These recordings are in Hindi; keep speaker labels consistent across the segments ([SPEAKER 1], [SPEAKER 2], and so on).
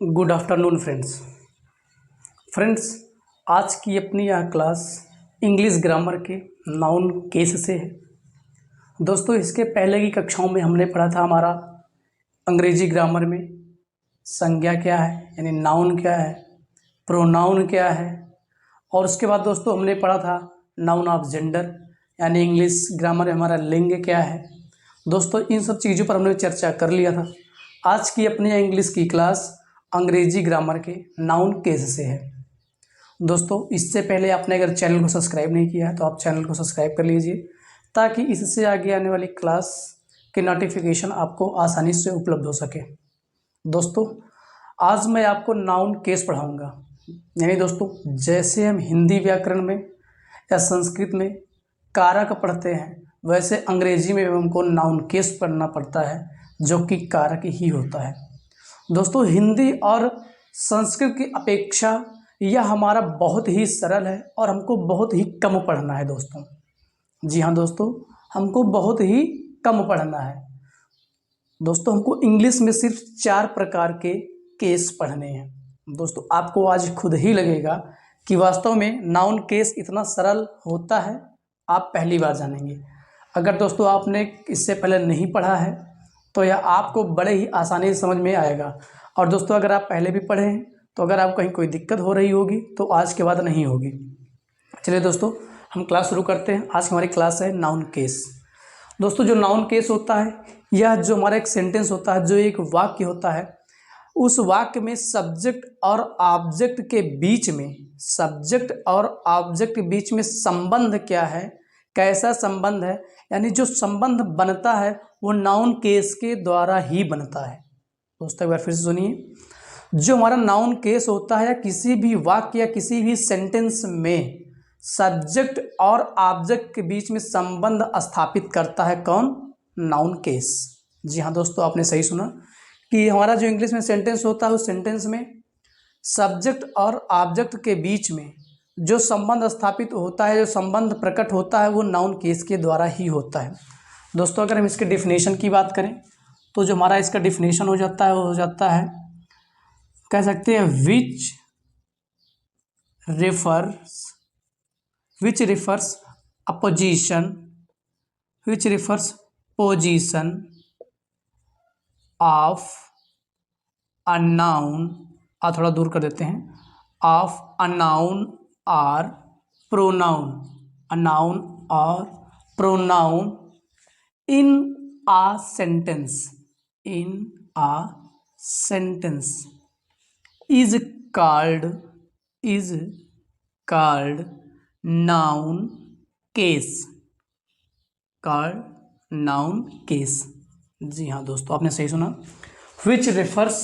[SPEAKER 1] Good afternoon friends. आज की अपनी यह क्लास इंग्लिश ग्रामर के नाउन केस से है। दोस्तों, इसके पहले की कक्षाओं में हमने पढ़ा था हमारा अंग्रेजी ग्रामर में संज्ञा क्या है, यानी नाउन क्या है, प्रोनाउन क्या है, और उसके बाद दोस्तों हमने पढ़ा था नाउन ऑफ जेंडर, यानी इंग्लिश ग्रामर में हमारा लिंग क्या है। दोस्तों, इन सब चीज़ों पर हमने चर्चा कर लिया था। आज की अपनी इंग्लिश की क्लास अंग्रेजी ग्रामर के नाउन केस से है। दोस्तों, इससे पहले आपने अगर चैनल को सब्सक्राइब नहीं किया है तो आप चैनल को सब्सक्राइब कर लीजिए, ताकि इससे आगे आने वाली क्लास के नोटिफिकेशन आपको आसानी से उपलब्ध हो सके। दोस्तों, आज मैं आपको नाउन केस पढ़ाऊंगा, यानी दोस्तों जैसे हम हिंदी व्याकरण में या संस्कृत में कारक पढ़ते हैं, वैसे अंग्रेजी में हमको नाउन केस पढ़ना पड़ता है, जो कि कारक ही होता है। दोस्तों, हिंदी और संस्कृत की अपेक्षा यह हमारा बहुत ही सरल है और हमको बहुत ही कम पढ़ना है। दोस्तों, जी हाँ दोस्तों, हमको बहुत ही कम पढ़ना है। दोस्तों, हमको इंग्लिश में सिर्फ 4 प्रकार के केस पढ़ने हैं। दोस्तों, आपको आज खुद ही लगेगा कि वास्तव में नाउन केस इतना सरल होता है, आप पहली बार जानेंगे। अगर दोस्तों आपने इससे पहले नहीं पढ़ा है तो यह आपको बड़े ही आसानी से समझ में आएगा। और दोस्तों, अगर आप पहले भी पढ़े हैं तो अगर आपको कहीं कोई दिक्कत हो रही होगी तो आज के बाद नहीं होगी। चलिए दोस्तों, हम क्लास शुरू करते हैं। आज की हमारी क्लास है नाउन केस। दोस्तों, जो नाउन केस होता है, यह जो हमारा एक सेंटेंस होता है, जो एक वाक्य होता है, उस वाक्य में सब्जेक्ट और ऑब्जेक्ट के बीच में संबंध क्या है, कैसा संबंध है, यानी जो संबंध बनता है वो नाउन केस के द्वारा ही बनता है। दोस्तों, एक बार फिर से सुनिए। जो हमारा नाउन केस होता है, या किसी भी वाक्य या किसी भी सेंटेंस में सब्जेक्ट और ऑब्जेक्ट के बीच में संबंध स्थापित करता है, कौन? Noun case. जी हाँ दोस्तों, आपने सही सुना कि हमारा जो इंग्लिश में सेंटेंस होता है, उस सेंटेंस में सब्जेक्ट और ऑब्जेक्ट के बीच में जो संबंध स्थापित होता है, जो संबंध प्रकट होता है, वो नाउन केस के द्वारा ही होता है। दोस्तों, अगर हम इसके डिफिनेशन की बात करें तो जो हमारा इसका डिफिनेशन हो जाता है, वो हो जाता है, कह सकते हैं, which refers a position of a noun, थोड़ा दूर कर देते हैं, ऑफ अ नाउन और प्रोनाउन, अ नाउन और pronoun in a sentence is called noun case। जी हाँ दोस्तों, आपने सही सुना। which refers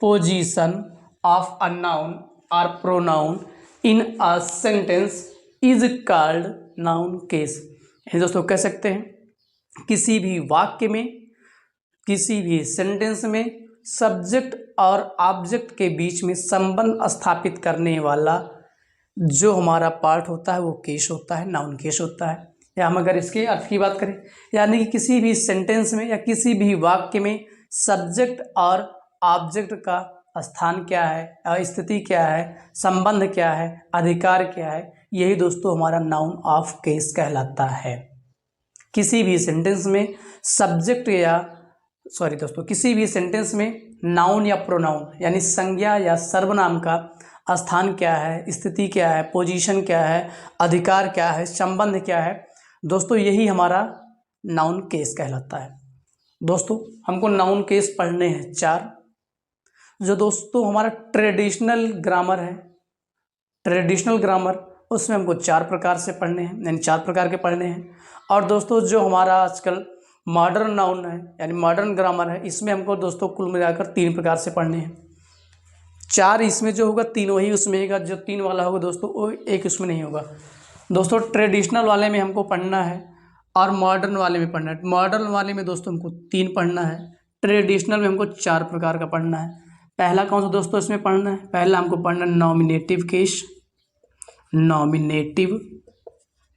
[SPEAKER 1] position of a noun or pronoun in a sentence is called noun case। दोस्तों, कह सकते हैं किसी भी वाक्य में, किसी भी सेंटेंस में सब्जेक्ट और ऑब्जेक्ट के बीच में संबंध स्थापित करने वाला जो हमारा पार्ट होता है, वो केस होता है, नाउन केस होता है। या हम अगर इसके अर्थ की बात करें, यानी कि किसी भी सेंटेंस में या किसी भी वाक्य में सब्जेक्ट और ऑब्जेक्ट का स्थान क्या है, स्थिति क्या है, संबंध क्या है, अधिकार क्या है, यही दोस्तों हमारा नाउन ऑफ केस कहलाता है। किसी भी सेंटेंस में किसी भी सेंटेंस में नाउन या प्रोनाउन, यानी संज्ञा या सर्वनाम का स्थान क्या है, स्थिति क्या है, पोजीशन क्या है, अधिकार क्या है, संबंध क्या है, दोस्तों यही हमारा नाउन केस कहलाता है। दोस्तों, हमको नाउन केस पढ़ने हैं 4। जो दोस्तों हमारा ट्रेडिशनल ग्रामर उसमें हमको 4 प्रकार से पढ़ने हैं, यानी 4 प्रकार के पढ़ने हैं। और दोस्तों, जो हमारा आजकल मॉडर्न नाउन है, यानी मॉडर्न ग्रामर है, इसमें हमको दोस्तों कुल मिलाकर 3 प्रकार से पढ़ने हैं। 4 इसमें जो होगा, 3 वही उसमें होगा, जो 3 वाला होगा दोस्तों वो 1 उसमें नहीं होगा। दोस्तों, ट्रेडिशनल वाले में हमको पढ़ना है और मॉडर्न वाले में पढ़ना है। मॉडर्न वाले में दोस्तों हमको 3 पढ़ना है, ट्रेडिशनल में हमको 4 प्रकार का पढ़ना है। पहला कौन सा दोस्तों इसमें पढ़ना है? पहला हमको पढ़ना है नॉमिनेटिव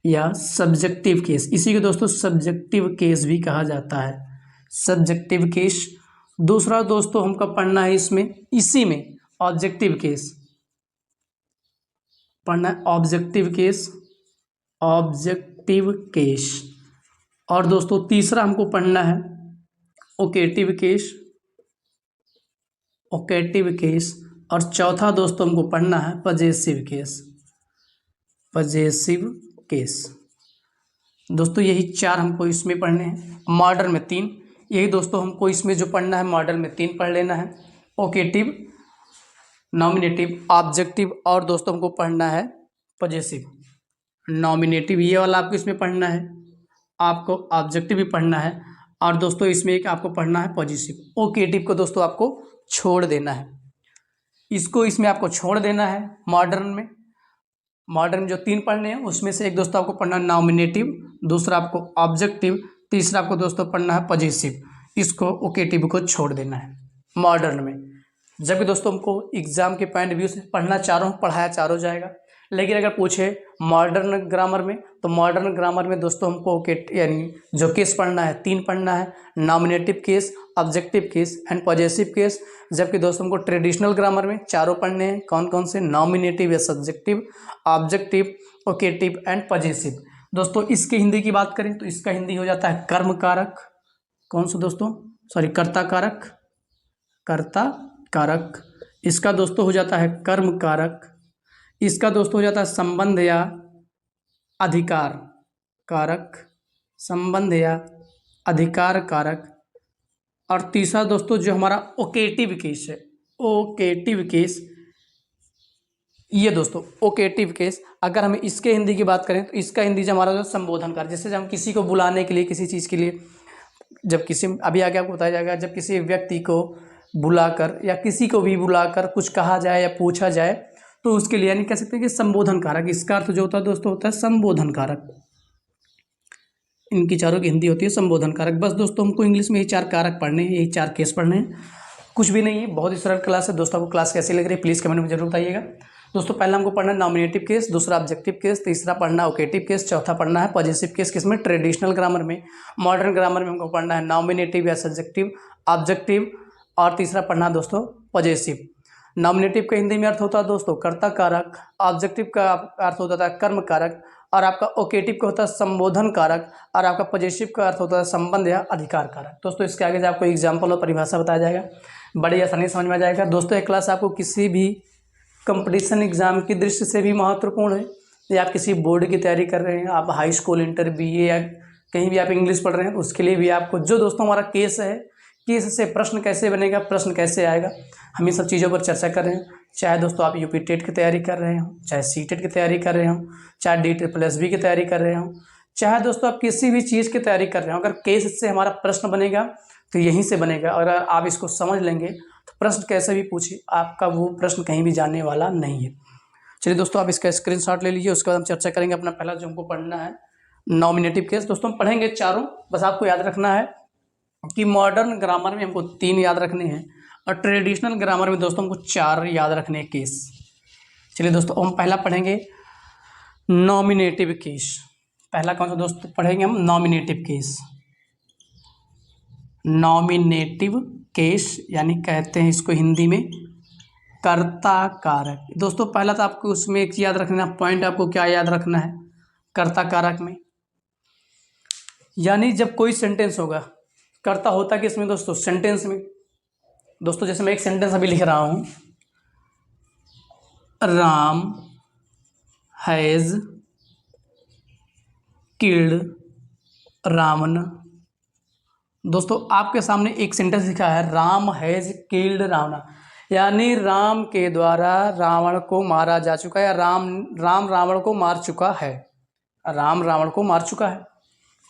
[SPEAKER 1] या सब्जेक्टिव केस। इसी को दोस्तों सब्जेक्टिव केस भी कहा जाता है, सब्जेक्टिव केस। दूसरा दोस्तों हमको पढ़ना है इसमें, इसी में ऑब्जेक्टिव केस पढ़ना है, ऑब्जेक्टिव केस, ऑब्जेक्टिव केस। और दोस्तों तीसरा हमको पढ़ना है ओकेटिव केस, ओकेटिव केस। और चौथा दोस्तों हमको पढ़ना है पजेसिव केस, पजेसिव केस। दोस्तों यही चार हमको इसमें पढ़ने हैं, मॉडर्न में 3। यही दोस्तों हमको इसमें जो पढ़ना है मॉडर्न में 3 पढ़ लेना है, ओकेटिव, नॉमिनेटिव, ऑब्जेक्टिव और दोस्तों हमको पढ़ना है पजेसिव। नॉमिनेटिव ये वाला आपको इसमें पढ़ना है, आपको ऑब्जेक्टिव भी पढ़ना है, और दोस्तों इसमें एक आपको पढ़ना है पॉजिटिव। ओकेटिव को दोस्तों आपको छोड़ देना है, इसको इसमें आपको छोड़ देना है। मॉडर्न में जो 3 पढ़ने हैं उसमें से एक दोस्तों आपको पढ़ना है नॉमिनेटिव, दूसरा आपको ऑब्जेक्टिव, तीसरा आपको दोस्तों पढ़ना है पॉजिटिव। इसको ओकेटिव को छोड़ देना है मॉडर्न में। जबकि दोस्तों हमको एग्जाम के पॉइंट व्यू से पढ़ना चारों, पढ़ाया चारों जाएगा। लेकिन अगर पूछे मॉडर्न ग्रामर में, तो मॉडर्न ग्रामर में दोस्तों हमको यानी जो केस पढ़ना है 3 पढ़ना है, nominative case, objective case and positive case. जबकि दोस्तों हमको ट्रेडिशनल ग्रामर में चारों पढ़ने हैं, कौन कौन से, नॉमिनेटिव या सब्जेक्टिव, ऑब्जेक्टिव, ओकेटिव एंड पॉजिटिव। दोस्तों इसके हिंदी की बात करें तो इसका हिंदी हो जाता है कर्म कारक, कौन सा दोस्तों, सॉरी कर्ता कारक, कर्ता कारक। इसका दोस्तों हो जाता है कर्म कारक। इसका दोस्तों हो जाता है संबंध या अधिकार कारक, संबंध या अधिकार कारक। और तीसरा दोस्तों जो हमारा ओकेटिव केस है, ओकेटिव केस, ये दोस्तों ओकेटिव केस, अगर हम इसके हिंदी की बात करें तो इसका हिंदी जो हमारा जो संबोधन कार, जैसे हम किसी को बुलाने के लिए, किसी चीज़ के लिए, जब किसी, अभी आगे आपको बताया जाएगा, जब किसी व्यक्ति को बुलाकर या किसी को भी बुलाकर कुछ कहा जाए या पूछा जाए तो उसके लिए यानी कह सकते हैं कि संबोधन कारक। इसका अर्थ जो होता है दोस्तों होता है संबोधन कारक। इनकी चारों की हिंदी होती है संबोधन कारक। बस दोस्तों हमको इंग्लिश में यही 4 कारक पढ़ने हैं, यही 4 केस पढ़ने हैं, कुछ भी नहीं है। बहुत ही सरल क्लास है दोस्तों। आपको क्लास कैसी लग रही है प्लीज़ कमेंट में जरूर बताइएगा। दोस्तों पहला हमको पढ़ना है नॉमिनेटिव केस, दूसरा ऑब्जेक्टिव केस, तीसरा पढ़ना ओकेटिव केस, चौथा पढ़ना है पॉजिटिव केस। किसमें, ट्रेडिशनल ग्रामर में। मॉडर्न ग्रामर में हमको पढ़ना है नॉमिनेटिव या सब्जेक्टिव, ऑब्जेक्टिव और तीसरा पढ़ना दोस्तों पॉजिटिव। नॉमिनेटिव का हिंदी में अर्थ होता है दोस्तों कर्ता कारक, ऑब्जेक्टिव का अर्थ होता है कर्म कारक, और आपका ओकेटिव का होता है संबोधन कारक, और आपका पॉजिटिव का अर्थ होता है संबंध या अधिकार कारक। दोस्तों इसके आगे आपको एग्जाम्पल और परिभाषा बताया जाएगा, बड़ी आसानी समझ में आ जाएगा। दोस्तों एक क्लास आपको किसी भी कंपटीशन एग्जाम की दृष्टि से भी महत्वपूर्ण है, या आप किसी बोर्ड की तैयारी कर रहे हैं, आप हाई स्कूल, इंटर, BA या कहीं भी आप इंग्लिश पढ़ रहे हैं, उसके लिए भी आपको जो दोस्तों हमारा केस है, केस से प्रश्न कैसे बनेगा, प्रश्न कैसे आएगा, हम इन सब चीज़ों पर चर्चा कर रहे हैं। चाहे दोस्तों आप UP टेट की तैयारी कर रहे हो, चाहे CTET की तैयारी कर रहे हो, चाहे DSSB की तैयारी कर रहे हो, चाहे दोस्तों आप किसी भी चीज़ की तैयारी कर रहे हो, अगर केस से हमारा प्रश्न बनेगा तो यहीं से बनेगा। और अगर आप इसको समझ लेंगे तो प्रश्न कैसे भी पूछे, आपका वो प्रश्न कहीं भी जाने वाला नहीं है। चलिए दोस्तों आप इसका स्क्रीनशॉट ले लीजिए, उसके बाद हम चर्चा करेंगे। अपना पहला जो हमको पढ़ना है नॉमिनेटिव केस, दोस्तों हम पढ़ेंगे चारों। बस आपको याद रखना है कि मॉडर्न ग्रामर में हमको 3 याद रखने हैं, और ट्रेडिशनल ग्रामर में दोस्तों हमको 4 याद रखने हैं केस। चलिए दोस्तों हम पहला पढ़ेंगे नॉमिनेटिव केस। पहला कौन सा दोस्तों पढ़ेंगे हम, नॉमिनेटिव केस। नॉमिनेटिव केस यानी कहते हैं इसको हिंदी में कर्ता कारक। दोस्तों पहला तो आपको उसमें एक याद रखना पॉइंट, आपको क्या याद रखना है कर्ता कारक में, यानी जब कोई सेंटेंस होगा, कर्ता होता कि इसमें दोस्तों सेंटेंस में। दोस्तों जैसे मैं एक सेंटेंस अभी लिख रहा हूं, राम हैज किल्ड रावण। दोस्तों आपके सामने एक सेंटेंस लिखा है राम हैज किल्ड रावण, यानी राम के द्वारा रावण को मारा जा चुका है, या राम रावण को मार चुका है, राम रावण को मार चुका है,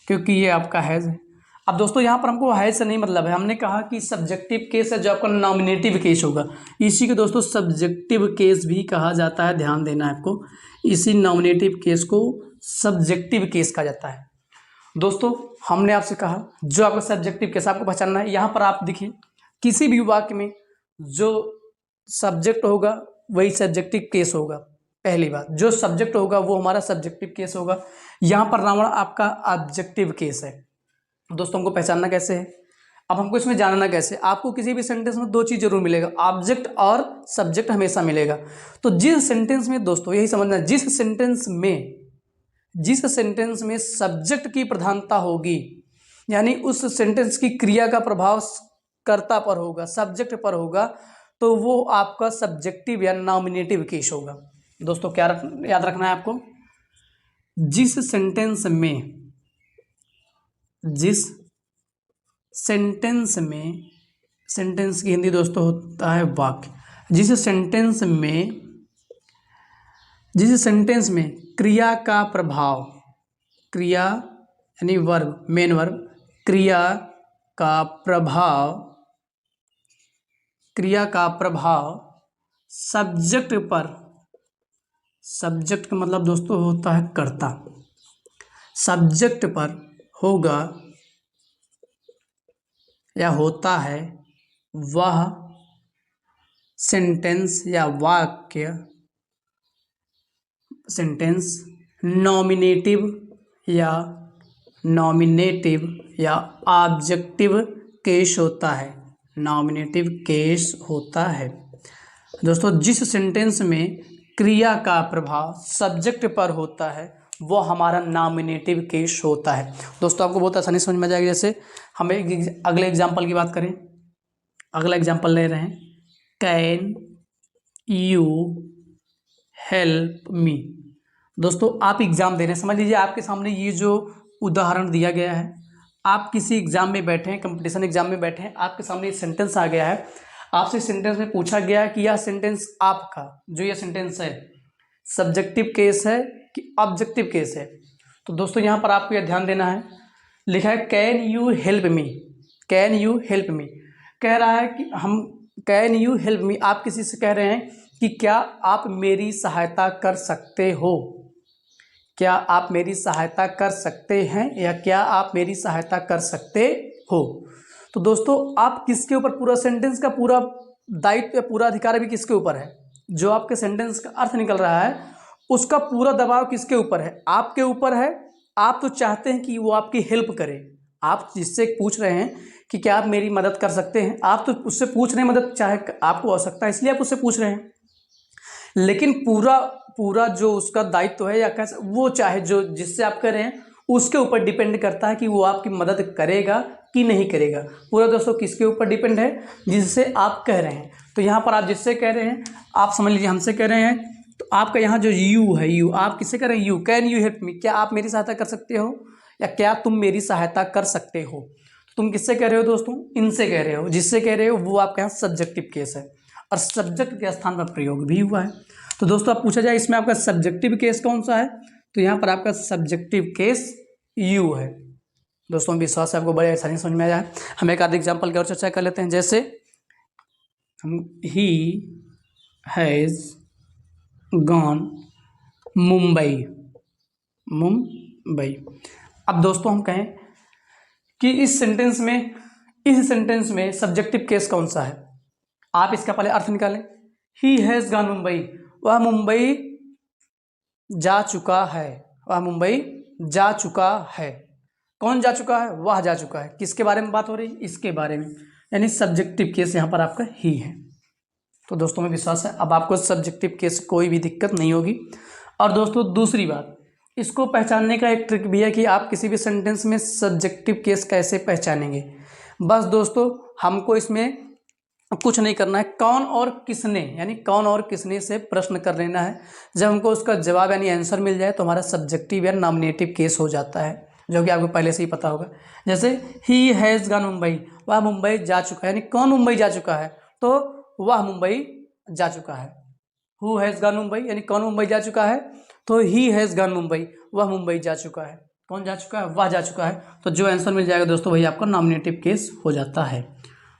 [SPEAKER 1] क्योंकि ये आपका हैज है। अब दोस्तों यहाँ पर हमको हैज से नहीं मतलब है, हमने कहा कि सब्जेक्टिव केस है जो आपका नॉमिनेटिव केस होगा, इसी को दोस्तों सब्जेक्टिव केस भी कहा जाता है, ध्यान देना है आपको। इसी नॉमिनेटिव केस को सब्जेक्टिव केस कहा जाता है। दोस्तों हमने आपसे कहा जो आपका सब्जेक्टिव केस आपको पहचानना है। यहाँ पर आप देखिए किसी भी वाक्य में जो सब्जेक्ट होगा वही सब्जेक्टिव केस होगा। पहली बात, जो सब्जेक्ट होगा वो हमारा सब्जेक्टिव केस होगा। यहाँ पर रावण आपका ऑब्जेक्टिव केस है। दोस्तों हमको पहचानना कैसे है, अब हमको इसमें जानना कैसे, आपको किसी भी सेंटेंस में दो चीज़ जरूर मिलेगा, ऑब्जेक्ट और सब्जेक्ट हमेशा मिलेगा। तो जिस सेंटेंस में दोस्तों यही समझना, जिस सेंटेंस में सब्जेक्ट की प्रधानता होगी, यानी उस सेंटेंस की क्रिया का प्रभाव कर्ता पर होगा, सब्जेक्ट पर होगा, तो वो आपका सब्जेक्टिव या नॉमिनेटिव केस होगा। दोस्तों क्या याद रखना है आपको, जिस सेंटेंस सेंटेंस की हिंदी दोस्तों होता है वाक्य, जिस सेंटेंस में क्रिया का प्रभाव, क्रिया यानी वर्ब, मेन वर्ब, क्रिया का प्रभाव सब्जेक्ट का मतलब दोस्तों होता है कर्ता, सब्जेक्ट पर होगा या होता है, वह सेंटेंस या वाक्य, सेंटेंस नॉमिनेटिव या ऑब्जेक्टिव केस होता है, नॉमिनेटिव केस होता है। दोस्तों जिस सेंटेंस में क्रिया का प्रभाव सब्जेक्ट पर होता है वो हमारा नॉमिनेटिव केस होता है। दोस्तों आपको बहुत आसानी समझ में आ जाएगी। जैसे हम एक अगले एग्जाम्पल की बात करें, अगला एग्जाम्पल ले रहे हैं, कैन यू हेल्प मी। दोस्तों आप एग्जाम दे रहे हैं, समझ लीजिए आपके सामने ये जो उदाहरण दिया गया है, आप किसी एग्जाम में बैठे हैं, कंपटीशन एग्जाम में बैठे हैं, आपके सामने एक सेंटेंस आ गया है, आपसे सेंटेंस में पूछा गया है कि यह सेंटेंस आपका जो यह सेंटेंस है सब्जेक्टिव केस है कि ऑब्जेक्टिव केस है। तो दोस्तों यहाँ पर आपको यह ध्यान देना है, लिखा है can you help me, can you help me, कह रहा है कि हम कैन यू हेल्प मी, आप किसी से कह रहे हैं कि क्या आप मेरी सहायता कर सकते हो, क्या आप मेरी सहायता कर सकते हैं या क्या आप मेरी सहायता कर सकते हो। तो दोस्तों आप किसके ऊपर, पूरा सेंटेंस का पूरा दायित्व या पूरा अधिकार भी किसके ऊपर है, जो आपके सेंटेंस का अर्थ निकल रहा है उसका पूरा दबाव किसके ऊपर है, आपके ऊपर है। आप तो चाहते हैं कि वो आपकी हेल्प करे, आप जिससे पूछ रहे हैं कि क्या आप मेरी मदद कर सकते हैं, आप तो उससे पूछ रहे हैं मदद, चाहे आपको आवश्यकता है इसलिए आप उससे पूछ रहे हैं, लेकिन पूरा जो उसका दायित्व है या कैसे वो चाहे जो जिससे आप कर रहे हैं उसके ऊपर डिपेंड करता है कि वो आपकी मदद करेगा कि नहीं करेगा। पूरा दोस्तों किसके ऊपर डिपेंड है, जिससे आप कह रहे हैं। तो यहाँ पर आप जिससे कह रहे हैं, आप समझ लीजिए हमसे कह रहे हैं, तो आपका यहाँ जो यू है, यू आप किससे कह रहे हैं, you can you help me, क्या आप मेरी सहायता कर सकते हो या क्या तुम मेरी सहायता कर सकते हो। तुम किससे कह रहे हो दोस्तों, इनसे कह रहे हो, जिससे कह रहे हो वो आपके यहाँ सब्जेक्टिव केस है और सब्जेक्ट के स्थान पर प्रयोग भी हुआ है। तो दोस्तों आप पूछा जाए इसमें आपका सब्जेक्टिव केस कौन सा है, तो यहाँ पर आपका सब्जेक्टिव केस यू है। दोस्तों विश्वास है आपको बड़े आसानी समझ में आ जाए। हम एक आध एग्जाम्पल की और चर्चा कर लेते हैं। जैसे हम ही हैज़ गॉन मुंबई, अब दोस्तों हम कहें कि इस सेंटेंस में सब्जेक्टिव केस कौन सा है, आप इसका पहले अर्थ निकालें। ही हैज़ गॉन मुंबई, वह मुंबई जा चुका है, वह मुंबई जा चुका है। कौन जा चुका है, वह जा चुका है। किसके बारे में बात हो रही है, इसके बारे में, यानी सब्जेक्टिव केस यहाँ पर आपका ही है। तो दोस्तों में विश्वास है अब आपको सब्जेक्टिव केस कोई भी दिक्कत नहीं होगी। और दोस्तों दूसरी बात, इसको पहचानने का एक ट्रिक भी है कि आप किसी भी सेंटेंस में सब्जेक्टिव केस कैसे पहचानेंगे। बस दोस्तों हमको इसमें कुछ नहीं करना है, कौन और किसने, यानी कौन और किसने से प्रश्न कर लेना है। जब हमको उसका जवाब यानी आंसर मिल जाए तो हमारा सब्जेक्टिव या नॉमिनेटिव केस हो जाता है, जो कि आपको पहले से ही पता होगा। जैसे ही हैज़ गॉन मुंबई, वह मुंबई जा चुका है, यानी कौन मुंबई जा चुका है, तो वह मुंबई जा चुका है। हु हैज़ गॉन मुंबई, यानी कौन मुंबई जा चुका है, तो ही हैज़ गॉन मुंबई, वह मुंबई जा चुका है। कौन जा चुका है, वह जा चुका है। तो जो आंसर मिल जाएगा दोस्तों वही आपका नॉमिनेटिव केस हो जाता है।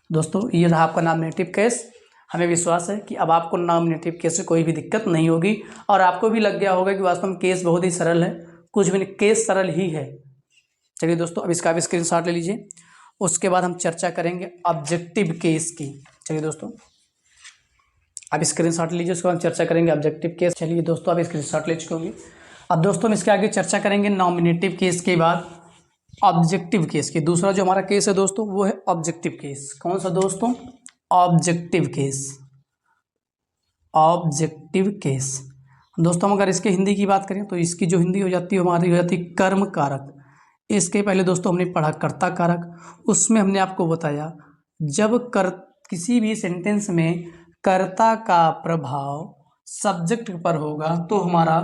[SPEAKER 1] दोस्तों ये रहा आपका नॉमिनेटिव केस। हमें विश्वास है कि अब आपको नॉमिनेटिव केस से कोई भी दिक्कत नहीं होगी और आपको भी लग गया होगा कि वास्तव में केस बहुत ही सरल है, कुछ भी नहीं, केस सरल ही है। चलिए दोस्तों अब इसका भी स्क्रीनशॉट ले लीजिए, उसके बाद हम चर्चा करेंगे ऑब्जेक्टिव केस की। चलिए दोस्तों अब स्क्रीनशॉट लीजिए, उसके बाद चर्चा करेंगे ऑब्जेक्टिव केस। चलिए दोस्तों अब स्क्रीनशॉट ले चुके होंगे। अब दोस्तों हम इसके आगे चर्चा करेंगे नॉमिनेटिव केस के बाद ऑब्जेक्टिव केस की। दूसरा जो हमारा केस है दोस्तों वो है ऑब्जेक्टिव केस। कौन सा दोस्तों? Objective case. ऑब्जेक्टिव केस दोस्तों, हम अगर इसके हिंदी की बात करें तो इसकी जो हिंदी हो जाती है हमारी हो जाती है कर्म कारक। इसके पहले दोस्तों हमने पढ़ा कर्ता कारक। उसमें हमने आपको बताया जब किसी भी सेंटेंस में कर्ता का प्रभाव सब्जेक्ट पर होगा तो हमारा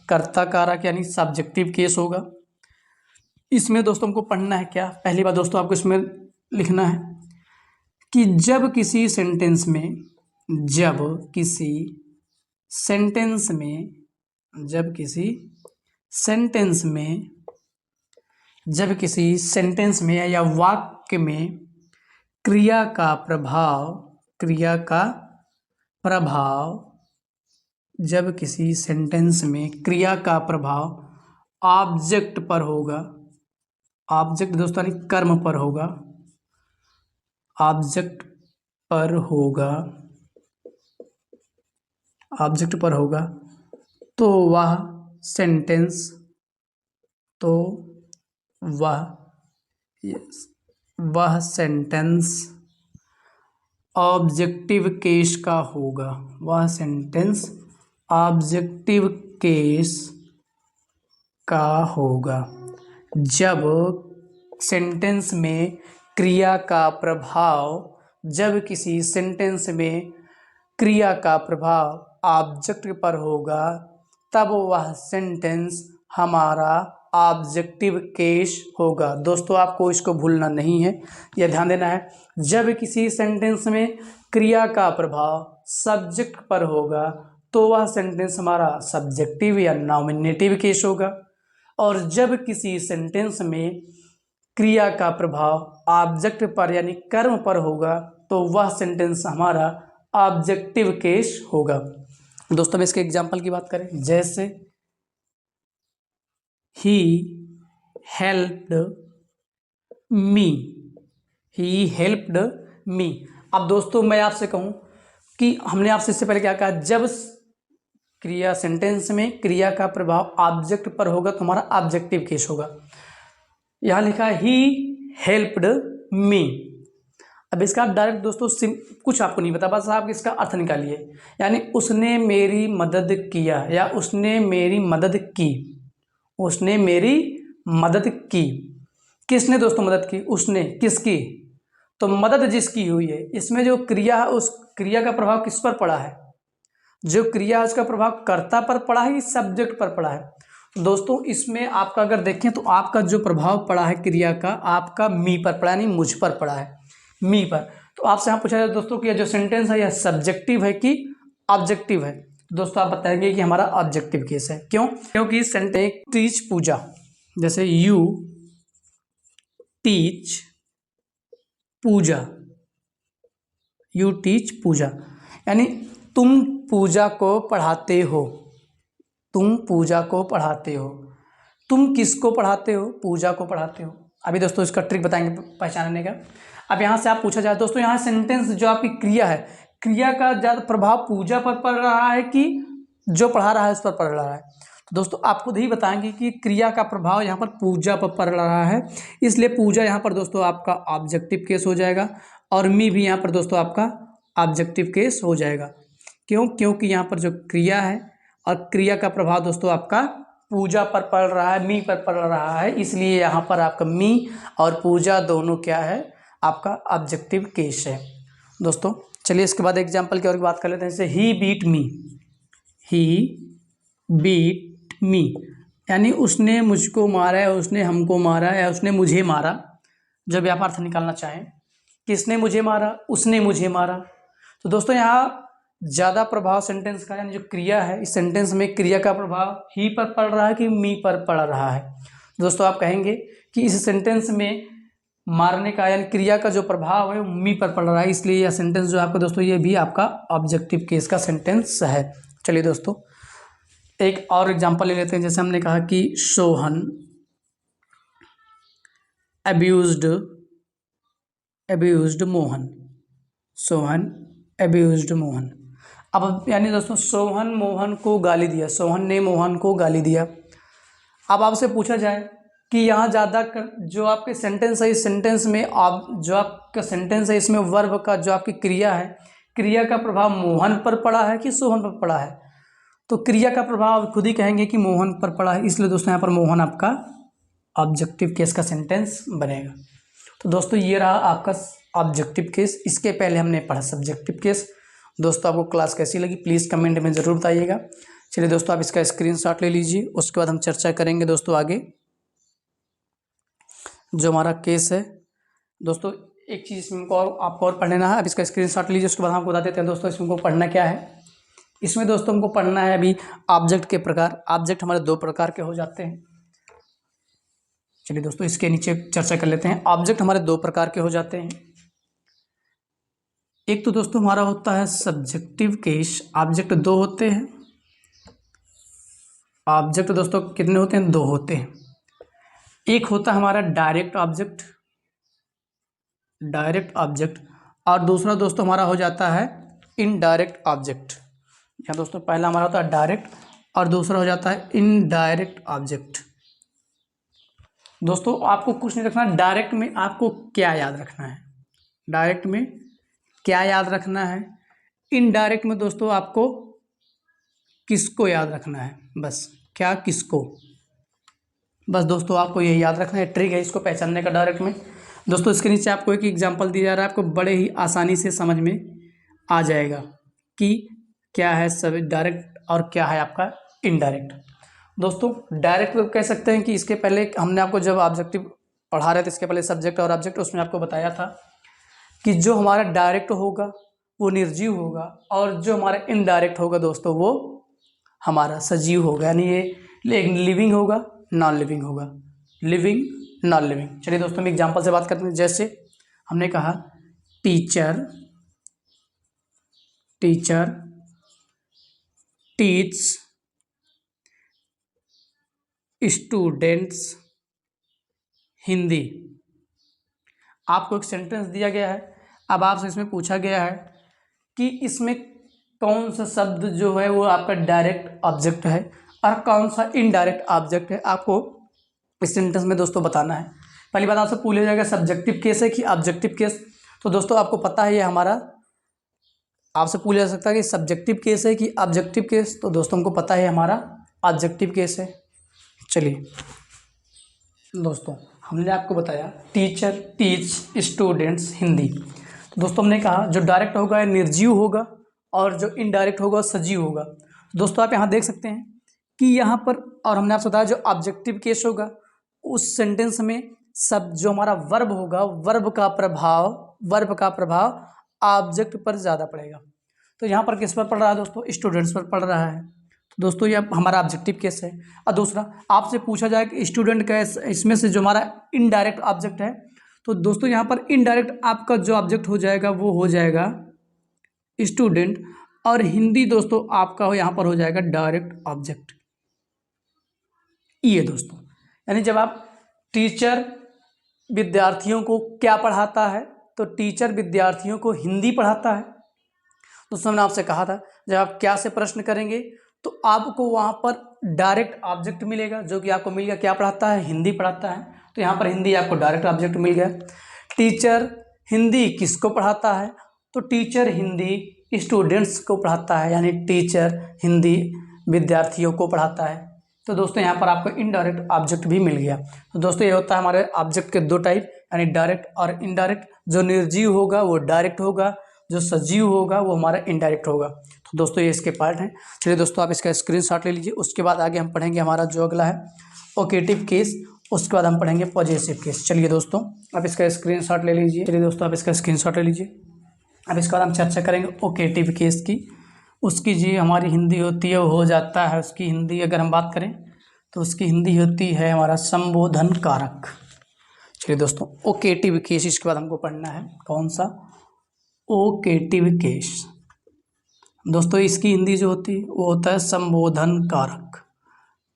[SPEAKER 1] कर्ता कारक यानी सब्जेक्टिव केस होगा। इसमें दोस्तों हमको पढ़ना है क्या? पहली बात दोस्तों आपको इसमें लिखना है कि जब किसी सेंटेंस में जब किसी सेंटेंस में या वाक्य में क्रिया का प्रभाव जब किसी सेंटेंस में क्रिया का प्रभाव ऑब्जेक्ट पर होगा, ऑब्जेक्ट दोस्तों यानी कर्म पर होगा, ऑब्जेक्ट पर होगा तो वह सेंटेंस ऑब्जेक्टिव केस का होगा। वह सेंटेंस ऑब्जेक्टिव केस का होगा जब सेंटेंस में क्रिया का प्रभाव, जब किसी सेंटेंस में क्रिया का प्रभाव ऑब्जेक्ट पर होगा तब वह सेंटेंस हमारा ऑब्जेक्टिव केस होगा। दोस्तों आपको इसको भूलना नहीं है, यह ध्यान देना है। जब किसी सेंटेंस में क्रिया का प्रभाव सब्जेक्ट पर होगा तो वह सेंटेंस हमारा सब्जेक्टिव या नॉमिनेटिव केस होगा, और जब किसी सेंटेंस में क्रिया का प्रभाव ऑब्जेक्ट पर यानी कर्म पर होगा तो वह सेंटेंस हमारा ऑब्जेक्टिव केस होगा। दोस्तों हम इसके एग्जाम्पल की बात करें, जैसे ही हेल्प्ड मी। अब दोस्तों मैं आपसे कहूं कि हमने आपसे इससे पहले क्या कहा, जब क्रिया सेंटेंस में क्रिया का प्रभाव ऑब्जेक्ट पर होगा तो हमारा ऑब्जेक्टिव केस होगा। यहां लिखा है ही हेल्प्ड मी। अब इसका डायरेक्ट दोस्तों कुछ आपको नहीं पता, बस आप इसका अर्थ निकालिए, यानी उसने मेरी मदद किया या उसने मेरी मदद की। उसने मेरी मदद की, किसने दोस्तों मदद की? उसने। किसकी? तो मदद जिसकी हुई है, इसमें जो क्रिया है उस क्रिया का प्रभाव किस पर पड़ा है? जो क्रिया है उसका प्रभाव कर्ता पर पड़ा है, सब्जेक्ट पर पड़ा है। दोस्तों इसमें आपका अगर देखें तो आपका जो प्रभाव पड़ा है क्रिया का, आपका मी पर पड़ा, यानी मुझ पर पड़ा है, मी पर। तो आपसे यहाँ पूछा जाए दोस्तों कि यह जो सेंटेंस है यह सब्जेक्टिव है कि ऑब्जेक्टिव है? दोस्तों आप बताएंगे कि हमारा ऑब्जेक्टिव केस है। क्यों? क्योंकि सेंटेंस टीच पूजा, जैसे यू टीच पूजा, यानी तुम पूजा को पढ़ाते हो। तुम पूजा को पढ़ाते हो। तुम किसको पढ़ाते हो? पूजा को पढ़ाते हो। अभी दोस्तों इसका ट्रिक बताएंगे पहचानने का। अब यहाँ से आप पूछा जाए दोस्तों, यहाँ सेंटेंस जो आपकी क्रिया है, क्रिया का ज़्यादा प्रभाव पूजा पर पड़ रहा है कि जो पढ़ा रहा है उस पर पड़ रहा है? तो दोस्तों आपको यही बताएंगे कि क्रिया का प्रभाव यहाँ पर पूजा पर पड़ रहा है, इसलिए पूजा यहाँ पर दोस्तों आपका ऑब्जेक्टिव केस हो जाएगा, और मी भी यहाँ पर दोस्तों आपका ऑब्जेक्टिव केस हो जाएगा। क्यों? क्योंकि यहाँ पर जो क्रिया है और क्रिया का प्रभाव दोस्तों आपका पूजा पर पड़ रहा है, मी पर पड़ रहा है, इसलिए यहाँ पर आपका मी और पूजा दोनों क्या है? आपका ऑब्जेक्टिव केस है। दोस्तों चलिए इसके बाद एग्जाम्पल की और बात कर लेते हैं। जैसे ही बीट मी, यानी उसने मुझको मारा या उसने हमको मारा या उसने मुझे मारा, जो भी आप अर्थ निकालना चाहें। किसने मुझे मारा? उसने मुझे मारा। तो दोस्तों यहाँ ज़्यादा प्रभाव सेंटेंस का, यानी जो क्रिया है, इस सेंटेंस में क्रिया का प्रभाव ही पर पड़ रहा है कि मी पर पड़ रहा है? दोस्तों आप कहेंगे कि इस सेंटेंस में मारने का यानी क्रिया का जो प्रभाव है मी पर पड़ रहा है, इसलिए यह सेंटेंस जो आपका दोस्तों ये भी आपका ऑब्जेक्टिव केस का सेंटेंस है। चलिए दोस्तों एक और एग्जांपल ले लेते हैं। जैसे हमने कहा कि सोहन अब्यूज्ड मोहन। अब यानी दोस्तों सोहन ने मोहन को गाली दिया। अब आपसे पूछा जाए कि यहाँ ज़्यादा जो आपके सेंटेंस है, इस सेंटेंस में आप जो आपका सेंटेंस है इसमें वर्ब का जो आपकी क्रिया है, क्रिया का प्रभाव मोहन पर पड़ा है कि सोहन पर पड़ा है। तो क्रिया का प्रभाव आप खुद ही कहेंगे कि मोहन पर पड़ा है, इसलिए दोस्तों यहाँ पर मोहन आपका ऑब्जेक्टिव केस का सेंटेंस बनेगा। तो दोस्तों ये रहा आपका ऑब्जेक्टिव केस। इसके पहले हमने पढ़ा सब्जेक्टिव केस। दोस्तों आपको क्लास कैसी लगी प्लीज़ कमेंट में ज़रूर बताइएगा। चलिए दोस्तों आप इसका स्क्रीनशॉट ले लीजिए, उसके बाद हम चर्चा करेंगे दोस्तों आगे जो हमारा केस है। दोस्तों एक चीज़ इसमें को और आपको और पढ़ लेना है। अब इसका स्क्रीनशॉट लीजिए, उसके बाद हम आपको बता देते हैं दोस्तों इसमें को पढ़ना क्या है। इसमें दोस्तों हमको पढ़ना है अभी ऑब्जेक्ट के प्रकार। ऑब्जेक्ट हमारे दो प्रकार के हो जाते हैं। चलिए दोस्तों इसके नीचे चर्चा कर लेते हैं। ऑब्जेक्ट हमारे दो प्रकार के हो जाते हैं। एक तो दोस्तों हमारा होता है सब्जेक्टिव केस। ऑब्जेक्ट दो होते हैं। ऑब्जेक्ट दोस्तों कितने होते हैं? दो होते हैं। एक होता है हमारा डायरेक्ट ऑब्जेक्ट, डायरेक्ट ऑब्जेक्ट, और दूसरा दोस्तों हमारा हो जाता है इनडायरेक्ट ऑब्जेक्ट। यहाँ दोस्तों पहला हमारा होता है डायरेक्ट और दूसरा हो जाता है इनडायरेक्ट ऑब्जेक्ट। दोस्तों आपको कुछ नहीं रखना, डायरेक्ट में आपको क्या याद रखना है, डायरेक्ट में क्या याद रखना है, इनडायरेक्ट में दोस्तों आपको किसको याद रखना है, बस क्या किसको, बस दोस्तों आपको ये याद रखना है। ट्रिक है इसको पहचानने का डायरेक्ट में। दोस्तों इसके नीचे आपको एक एग्जांपल दिया जा रहा है, आपको बड़े ही आसानी से समझ में आ जाएगा कि क्या है सब डायरेक्ट और क्या है आपका इनडायरेक्ट। दोस्तों डायरेक्ट कह सकते हैं कि इसके पहले हमने आपको जब ऑब्जेक्टिव पढ़ा रहे थे, इसके पहले सब्जेक्ट और ऑब्जेक्ट, उसमें आपको बताया था कि जो हमारा डायरेक्ट होगा वो निर्जीव होगा और जो हमारा इनडायरेक्ट होगा दोस्तों वो हमारा सजीव होगा, यानी ये लिविंग होगा नॉन लिविंग होगा, लिविंग नॉन लिविंग। चलिए दोस्तों हम एग्जांपल से बात करते हैं। जैसे हमने कहा teacher, teacher teach students Hindi. आपको एक सेंटेंस दिया गया है, अब आपसे इसमें पूछा गया है कि इसमें कौन सा शब्द जो है वो आपका डायरेक्ट ऑब्जेक्ट है और कौन सा इनडायरेक्ट ऑब्जेक्ट है, आपको इस सेंटेंस में दोस्तों बताना है। पहली बात आपसे पूछा जाएगा सब्जेक्टिव केस है कि ऑब्जेक्टिव केस। तो दोस्तों आपको पता है ये हमारा, आपसे पूछा जा सकता है कि सब्जेक्टिव केस है कि ऑब्जेक्टिव केस, तो दोस्तों हमको पता है हमारा ऑब्जेक्टिव केस है। चलिए दोस्तों हमने आपको बताया टीचर टीच स्टूडेंट्स हिंदी। तो दोस्तों हमने कहा जो डायरेक्ट होगा निर्जीव होगा और जो इनडायरेक्ट होगा सजीव होगा। दोस्तों आप यहाँ देख सकते हैं कि यहाँ पर, और हमने आपसे बताया जो ऑब्जेक्टिव केस होगा उस सेंटेंस में सब जो हमारा वर्ब होगा, वर्ब का प्रभाव ऑब्जेक्ट पर ज़्यादा पड़ेगा। तो यहाँ पर किस पर पड़ रहा है दोस्तों? स्टूडेंट्स पर पड़ रहा है। तो दोस्तों ये हमारा ऑब्जेक्टिव केस है। और दूसरा आपसे पूछा जाए कि स्टूडेंट का इसमें से जो हमारा इनडायरेक्ट ऑब्जेक्ट है, तो दोस्तों यहाँ पर इनडायरेक्ट आपका जो ऑब्जेक्ट हो जाएगा वो हो जाएगा स्टूडेंट, और हिंदी दोस्तों आपका यहाँ पर हो जाएगा डायरेक्ट ऑब्जेक्ट। ये दोस्तों यानी जब आप टीचर विद्यार्थियों को क्या पढ़ाता है, तो टीचर विद्यार्थियों को हिंदी पढ़ाता है। दोस्तों हमने आपसे कहा था जब आप क्या से प्रश्न करेंगे तो आपको वहाँ पर डायरेक्ट ऑब्जेक्ट मिलेगा, जो कि आपको मिल गया क्या पढ़ाता है? हिंदी पढ़ाता है। तो यहाँ पर हिंदी आपको डायरेक्ट ऑब्जेक्ट मिल गया। टीचर हिंदी किसको पढ़ाता है? तो टीचर हिंदी स्टूडेंट्स को पढ़ाता है, यानी टीचर हिंदी विद्यार्थियों को पढ़ाता है। तो दोस्तों यहाँ पर आपको इनडायरेक्ट ऑब्जेक्ट भी मिल गया। तो दोस्तों ये होता है हमारे ऑब्जेक्ट के दो टाइप, यानी डायरेक्ट और इनडायरेक्ट। जो निर्जीव होगा वो डायरेक्ट होगा, जो सजीव होगा वो हमारा इनडायरेक्ट होगा। तो दोस्तों ये इसके पार्ट हैं। चलिए दोस्तों आप इसका स्क्रीनशॉट ले लीजिए, उसके बाद आगे हम पढ़ेंगे हमारा जो अगला है ओकेटिव केस, उसके बाद हम पढ़ेंगे पॉजेसिव केस। चलिए दोस्तों आप इसका स्क्रीनशॉट ले लीजिए। चलिए दोस्तों आप इसका स्क्रीनशॉट ले लीजिए। अब इसके बाद हम चर्चा करेंगे ओकेटिव केस की। उसकी जी हमारी हिंदी होती है, वो हो जाता है उसकी हिंदी, अगर हम बात करें तो उसकी हिंदी होती है हमारा संबोधन कारक। चलिए दोस्तों ओकेटिव केस इसके बाद हमको पढ़ना है, कौन सा? ओकेटिव केस। दोस्तों इसकी हिंदी जो होती है वो होता है संबोधन कारक।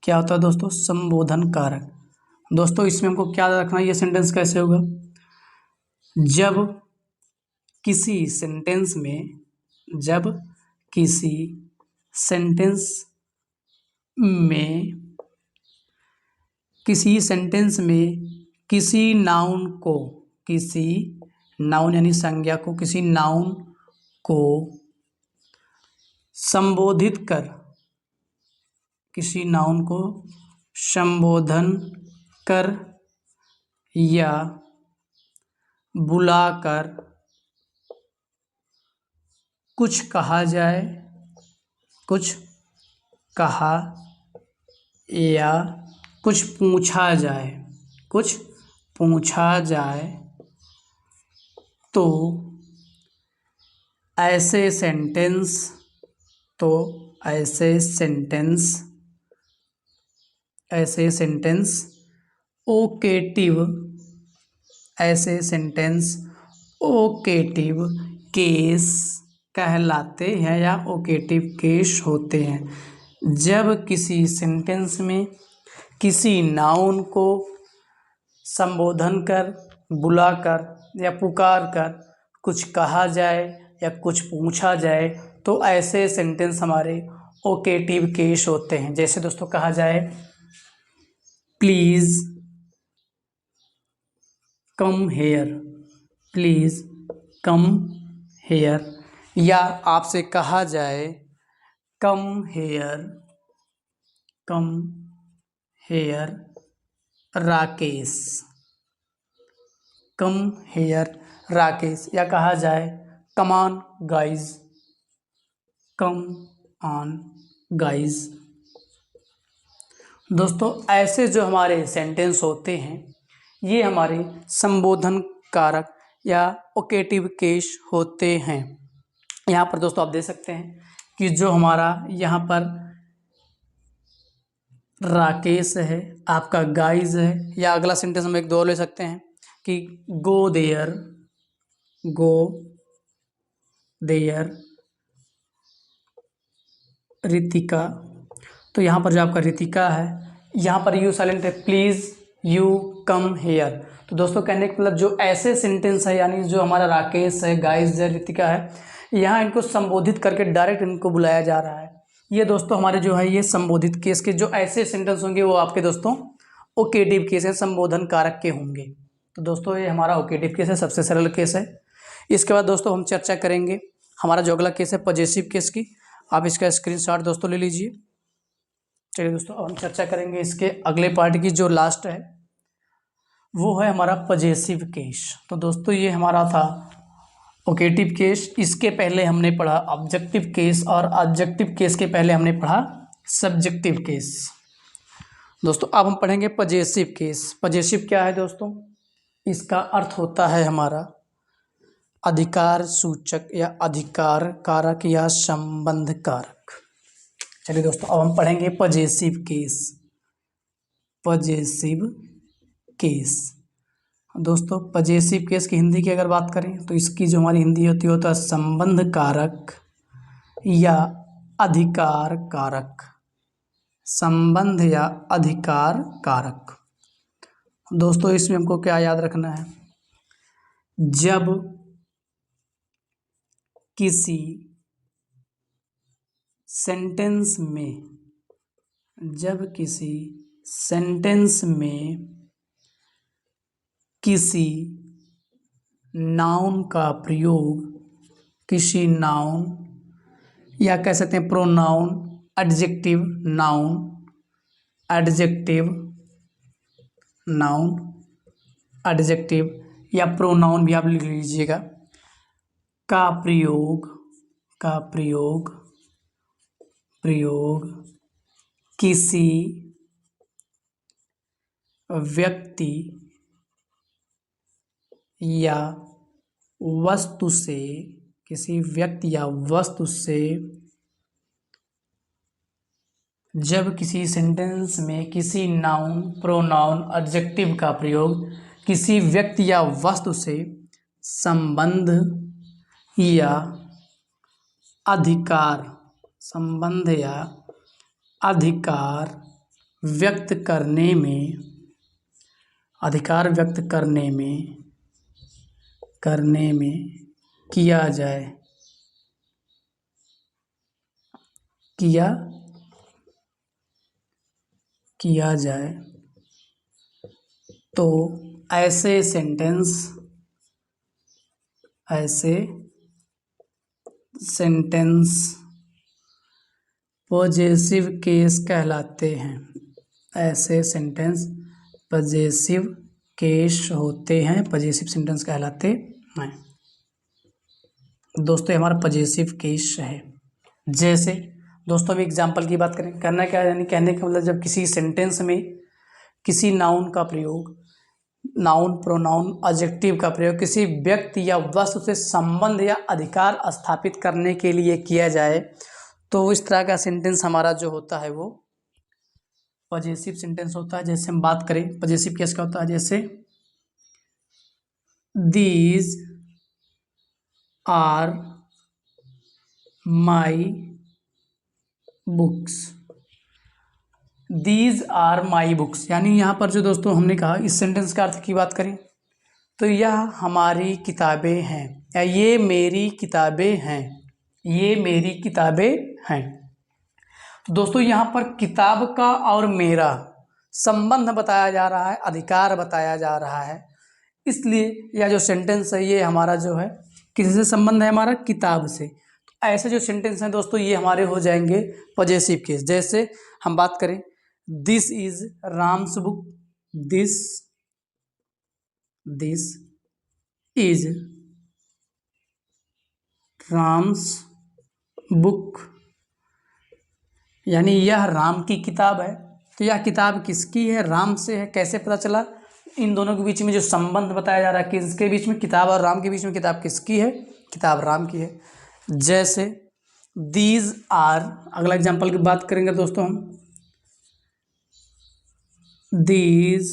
[SPEAKER 1] क्या होता है दोस्तों? संबोधन कारक। दोस्तों इसमें हमको क्या रखना है, ये सेंटेंस कैसे होगा? जब किसी सेंटेंस में किसी सेंटेंस में किसी नाउन को, किसी नाउन यानी संज्ञा को, किसी नाउन को संबोधित कर, किसी नाउन को संबोधन कर या बुलाकर कुछ कहा जाए, कुछ कहा या कुछ पूछा जाए, कुछ पूछा जाए, तो ऐसे सेंटेंस, तो ऐसे सेंटेंस, ऐसे सेंटेंस ओकेटिव, ऐसे सेंटेंस ओकेटिव केस कहलाते हैं या ओकेटिव केस होते हैं। जब किसी सेंटेंस में किसी नाउन को संबोधन कर, बुलाकर या पुकार कर कुछ कहा जाए या कुछ पूछा जाए, तो ऐसे सेंटेंस हमारे ओकेटिव केस होते हैं। जैसे दोस्तों कहा जाए please come here, please come here, या आपसे कहा जाए come here, come here Rakesh, come here Rakesh, या कहा जाए come on guys, come on guys. दोस्तों ऐसे जो हमारे सेंटेंस होते हैं ये हमारे संबोधन कारक या ओकेटिव केस होते हैं। यहाँ पर दोस्तों आप देख सकते हैं कि जो हमारा यहाँ पर राकेश है, आपका गाइज है, या अगला सेंटेंस हम एक दो ले सकते हैं कि go there, go there Ritika. तो यहाँ पर जो आपका रितिका है, यहाँ पर यू साइलेंट है, प्लीज़ यू कम हेयर। तो दोस्तों कहने का मतलब जो ऐसे सेंटेंस है, यानी जो हमारा राकेश है, गाइज है, रितिका है, यहाँ इनको संबोधित करके डायरेक्ट इनको बुलाया जा रहा है। ये दोस्तों हमारे जो है ये संबोधित केस के जो ऐसे सेंटेंस होंगे वो आपके दोस्तों ओकेटिव केस है, संबोधन कारक के होंगे। तो दोस्तों ये हमारा ओकेटिव केस है, सबसे सरल केस है। इसके बाद दोस्तों हम चर्चा करेंगे हमारा जो अगला केस है पजेसिव केस की। आप इसका स्क्रीनशॉट दोस्तों ले लीजिए। चलिए दोस्तों अब हम चर्चा करेंगे इसके अगले पार्ट की, जो लास्ट है वो है हमारा पजेसिव केस। तो दोस्तों ये हमारा था ओकेटिव केस, इसके पहले हमने पढ़ा ऑब्जेक्टिव केस, और ऑब्जेक्टिव केस के पहले हमने पढ़ा सब्जेक्टिव केस। दोस्तों अब हम पढ़ेंगे पजेसिव केस। पजेसिव क्या है दोस्तों? इसका अर्थ होता है हमारा अधिकार सूचक या अधिकार कारक या संबंध कारक। चलिए दोस्तों अब हम पढ़ेंगे पजेसिव केस। पजेसिव केस दोस्तों, पजेसिव केस की हिंदी की अगर बात करें तो इसकी जो हमारी हिंदी होती है तो संबंध कारक या अधिकार कारक, संबंध या अधिकार कारक। दोस्तों इसमें हमको क्या याद रखना है? जब किसी सेंटेंस में, जब किसी सेंटेंस में किसी नाउन का प्रयोग, किसी नाउन या कह सकते हैं pronoun, adjective noun, adjective noun, adjective या प्रोनाउन भी आप लिख लीजिएगा, का प्रयोग, का प्रयोग, प्रयोग किसी व्यक्ति या वस्तु से, किसी व्यक्ति या वस्तु से, जब किसी सेंटेंस में किसी नाउन, प्रोनाउन, एडजेक्टिव का प्रयोग किसी व्यक्ति या वस्तु से संबंध या अधिकार, संबंध या अधिकार व्यक्त करने में, अधिकार व्यक्त करने में, करने में किया जाए, किया जाए तो ऐसे सेंटेंस पॉजेसिव केस कहलाते हैं। ऐसे सेंटेंस पॉजेसिव केस होते हैं, पॉजेसिव सेंटेंस कहलाते हैं। दोस्तों हमारा पॉजेसिव केस है। जैसे दोस्तों अभी एग्जाम्पल की बात करें, करना क्या है, यानी कहने का मतलब जब किसी सेंटेंस में किसी नाउन का प्रयोग, नाउन प्रोनाउन एडजेक्टिव का प्रयोग किसी व्यक्ति या वस्तु से संबंध या अधिकार स्थापित करने के लिए किया जाए तो इस तरह का सेंटेंस हमारा जो होता है वो पॉजेसिव सेंटेंस होता है। जैसे हम बात करें पॉजेसिव केस का होता है, जैसे these are my books. These are my books, यानी यहाँ पर जो दोस्तों हमने कहा इस सेंटेंस का अर्थ की बात करें तो यह हमारी किताबें हैं या ये मेरी किताबें हैं, ये मेरी किताबें हैं। तो दोस्तों यहाँ पर किताब का और मेरा संबंध बताया जा रहा है, अधिकार बताया जा रहा है, इसलिए यह जो सेंटेंस है ये हमारा जो है किससे संबंध है, हमारा किताब से। तो ऐसे जो सेंटेंस हैं दोस्तों ये हमारे हो जाएंगे पॉजेसिव केस। जैसे हम बात करें this is Ram's book, this is Ram's book, यानी यह राम की किताब है। तो यह किताब किसकी है, राम से है। कैसे पता चला, इन दोनों के बीच में जो संबंध बताया जा रहा है किसके बीच में, किताब और राम के बीच में, किताब किसकी है, किताब राम की है। जैसे दीज आर, अगला एग्जांपल की बात करेंगे दोस्तों हम, these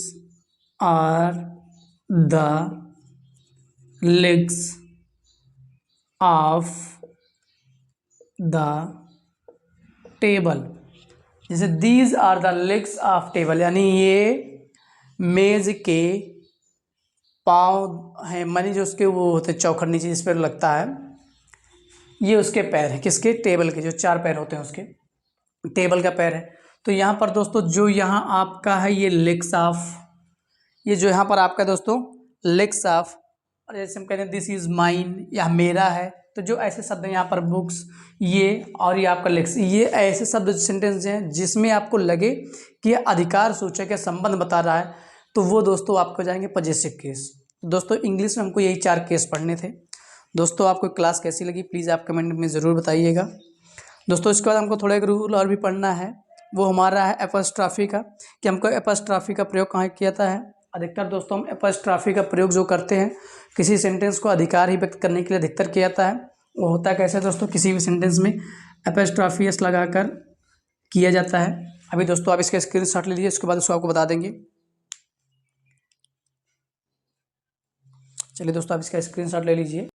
[SPEAKER 1] are the legs of the table. जैसे these are the legs of table, यानी ये मेज के पाँव हैं, मानी जो उसके वो होते चौखट नीचे जिस पर लगता है, ये उसके पैर हैं, किसके, टेबल के, जो चार पैर होते हैं उसके, टेबल का पैर है। तो यहाँ पर दोस्तों जो यहाँ आपका है ये लेग्स ऑफ, ये जो यहाँ पर आपका दोस्तों लेग्स ऑफ, और जैसे हम कहते हैं दिस इज माइन, या मेरा है, तो जो ऐसे शब्द हैं यहाँ पर बुक्स, ये और ये आपका लेग्स, ये ऐसे शब्द सेंटेंस हैं जिसमें आपको लगे कि ये अधिकार सूचक या संबंध बता रहा है, तो वो दोस्तों आपको जाएंगे पॉजेसिव केस। दोस्तों इंग्लिश में हमको यही 4 केस पढ़ने थे। दोस्तों आपको क्लास कैसी लगी प्लीज़ आप कमेंट में ज़रूर बताइएगा। दोस्तों इसके बाद हमको थोड़ा एक रूल और भी पढ़ना है, वो हमारा है एपॉस्ट्रॉफी का, कि हमको एपॉस्ट्रॉफी का प्रयोग कहाँ किया जाता है। अधिकतर दोस्तों हम एपॉस्ट्रॉफी का प्रयोग जो करते हैं किसी सेंटेंस को अधिकार ही व्यक्त करने के लिए अधिकतर किया जाता है। वो होता है कैसे दोस्तों, किसी भी सेंटेंस में एपॉस्ट्रॉफी एस लगाकर किया जाता है। अभी दोस्तों आप इसका स्क्रीनशॉट ले लीजिए, उसके बाद उसको आपको बता देंगे। चलिए दोस्तों आप इसका स्क्रीनशॉट ले लीजिए।